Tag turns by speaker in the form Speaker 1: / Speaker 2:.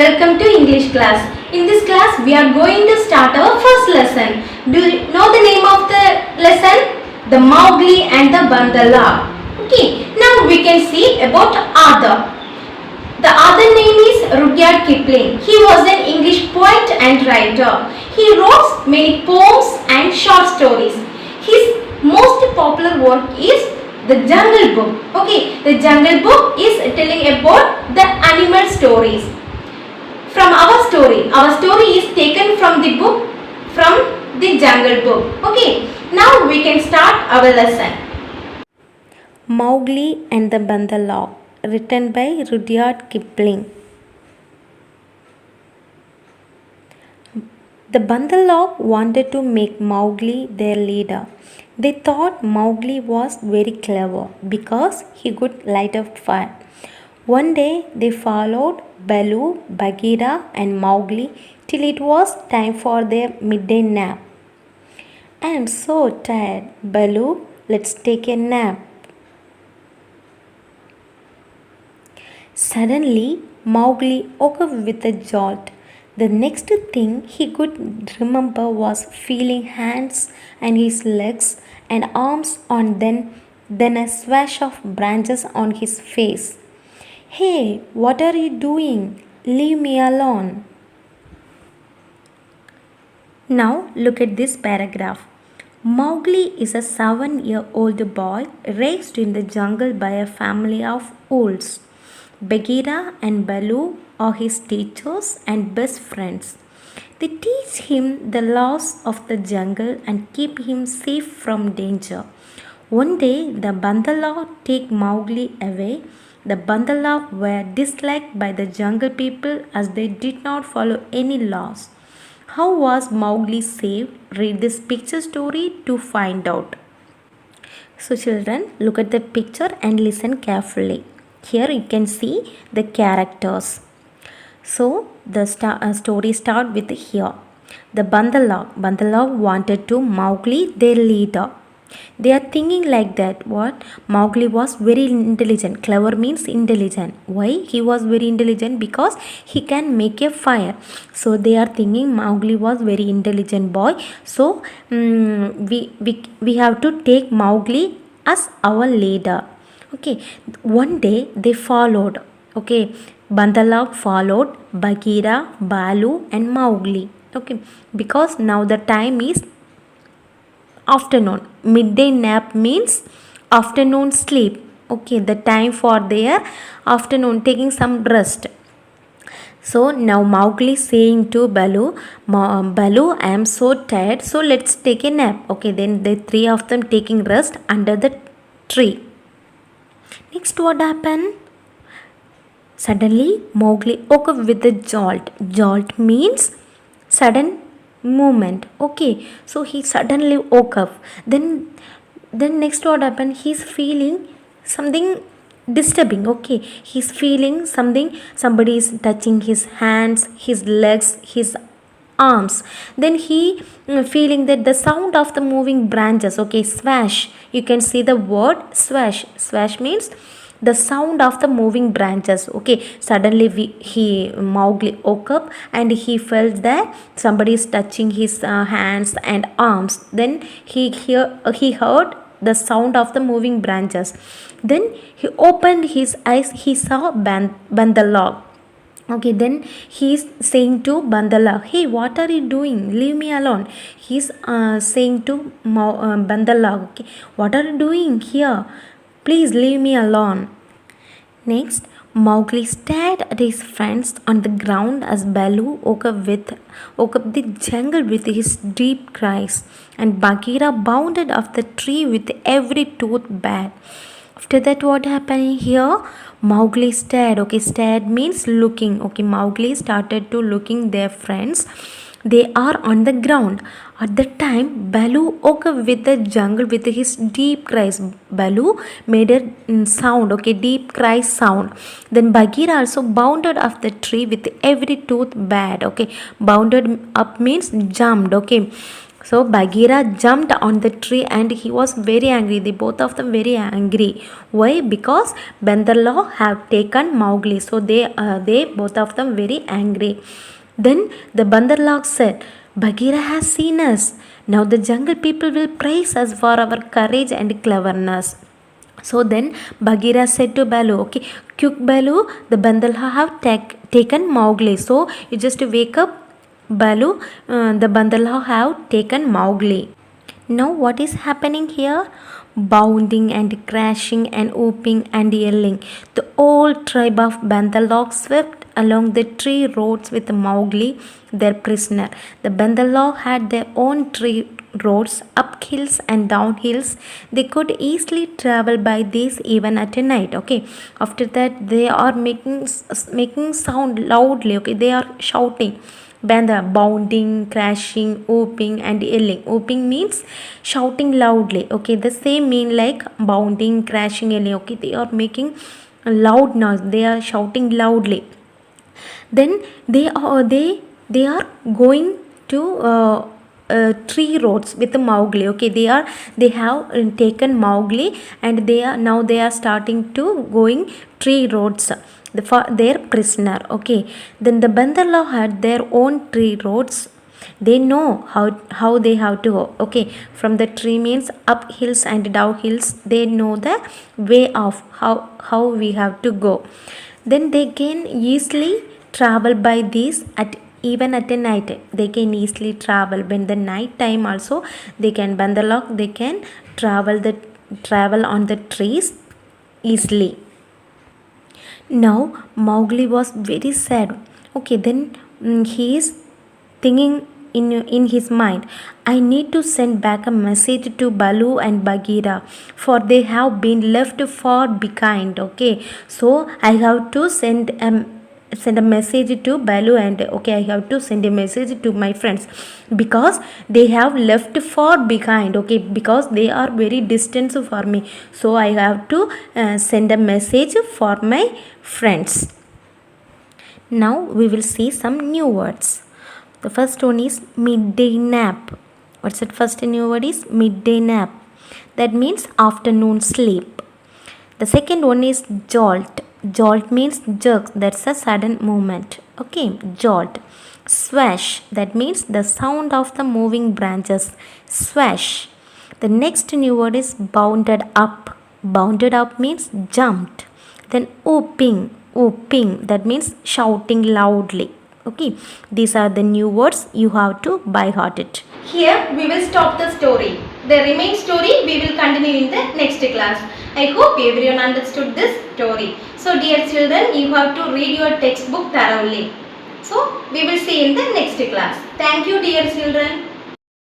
Speaker 1: Welcome to English class. In this class, we are going to start our first lesson. Do you know the name of the lesson? The Mowgli and the Bandala. Okay, now we can see about author. The other name is Rudyard Kipling. He was an English poet and writer. He wrote many poems and short stories. His most popular work is The Jungle Book. Okay, The Jungle Book is telling about the animal stories. From our story is taken from the book, from the Jungle Book. Okay, now we can start our lesson.
Speaker 2: Mowgli and the Bandalog, written by Rudyard Kipling. The Bandalog wanted to make Mowgli their leader. They thought Mowgli was very clever because he could light a fire. One day they followed Baloo, Bagheera and Mowgli till it was time for their midday nap. I am so tired, Baloo, let's take a nap. Suddenly, Mowgli woke up with a jolt. The next thing he could remember was feeling hands and his legs and arms on then a swash of branches on his face. Hey, what are you doing? Leave me alone. Now look at this paragraph. Mowgli is a 7-year-old boy raised in the jungle by a family of wolves. Bagheera and Baloo are his teachers and best friends. They teach him the laws of the jungle and keep him safe from danger. One day, the Bandala take Mowgli away. The Bandala were disliked by the jungle people as they did not follow any laws. How was Mowgli saved? Read this picture story to find out. So children, look at the picture and listen carefully. Here you can see the characters. So the story start with here. The Bandala wanted to Mowgli their leader. They are thinking like that. What? Mowgli was very intelligent. Clever means intelligent. Why? He was very intelligent because he can make a fire. So they are thinking Mowgli was very intelligent boy. So we have to take Mowgli as our leader. Okay. One day they followed. Okay. Bandala followed Bagheera, Baloo and Mowgli. Okay. Because now the time is afternoon. Midday nap means afternoon sleep. Okay, the time for their afternoon taking some rest. So now Mowgli saying to Baloo, Baloo, I am so tired, so let's take a nap. Okay, then the three of them taking rest under the tree. Next, what happened? Suddenly, Mowgli woke up with a jolt. Jolt means sudden movement. Okay, so he suddenly woke up. Then next what happened? He's feeling something disturbing. Okay, he's feeling something. Somebody is touching his hands, his legs, his arms. Then he feeling that the sound of the moving branches. Okay, swash. You can see the word swash. Swash means the sound of the moving branches. Okay, suddenly Mowgli woke up and he felt that somebody is touching his hands and arms. Then he heard the sound of the moving branches. Then he opened his eyes. He saw Bandala. Okay, then he's saying to Bandala, hey, what are you doing? Leave me alone. He's saying to Bandala, okay, what are you doing here? Please leave me alone. Next, Mowgli stared at his friends on the ground as Baloo woke up the jungle with his deep cries, and Bagheera bounded off the tree with every tooth bared. After that, what happened here? Mowgli stared. Okay, stared means looking. Okay, Mowgli started to looking their friends. They are on the ground. At the time, Baloo woke up with the jungle with his deep cries. Baloo made a sound, okay, deep cry sound. Then Bagheera also bounded off the tree with every tooth bared. Okay, bounded up means jumped. Okay, So Bagheera jumped on the tree and he was very angry. They both of them very angry. Why? Because Bandarlog have taken Mowgli. So they both of them very angry. Then the Bandarlog said, Bagheera has seen us. Now the jungle people will praise us for our courage and cleverness. So then Bagheera said to Balu, okay, quick Balu, the Bandalha have taken Mowgli. So you just wake up Balu, the Bandalha have taken Mowgli. Now what is happening here? Bounding and crashing and whooping and yelling. The whole tribe of Bandalog swept along the tree roads with Mowgli, their prisoner. The Bandalog had their own tree roads, up hills and down hills. They could easily travel by these even at night. Okay. After that, they are making sound loudly. Okay, they are shouting. Banda, bounding, crashing, whooping, and yelling. Whooping means shouting loudly. Okay, the same mean like bounding, crashing, yelling. Okay, they are making a loud noise. They are shouting loudly. Then they are going to tree roads with Mowgli. Okay, they have taken Mowgli and they are starting to going tree roads for their prisoner. Okay, then the Bandarlog had their own tree roads. They know how they have to go. Okay, from the tree means up hills and down hills. They know the way of how we have to go. Then they can easily travel by these at even at a night. They can easily travel when the night time also. They can Bandalog, they can travel on the trees easily. Now Mowgli was very sad. Okay, then he is thinking in his mind, I need to send back a message to Balu and Bagheera, for they have been left far behind. Okay, so I have to send a message to Balu and okay, I have to send a message to my friends because they have left far behind. Okay, because they are very distant for me, so I have to send a message for my friends. Now we will see some new words. The first one is midday nap. What's that first new word is midday nap. That means afternoon sleep. The second one is jolt. Jolt means jerk. That's a sudden movement. Okay, jolt. Swash. That means the sound of the moving branches. Swash. The next new word is bounded up. Bounded up means jumped. Then whooping. Whooping. That means shouting loudly. Okay, these are the new words. You have to by heart it.
Speaker 1: Here we will stop the story. The remaining story we will continue in the next class. I hope everyone understood this story. So dear children, you have to read your textbook thoroughly. So we will see in the next class. Thank you dear children.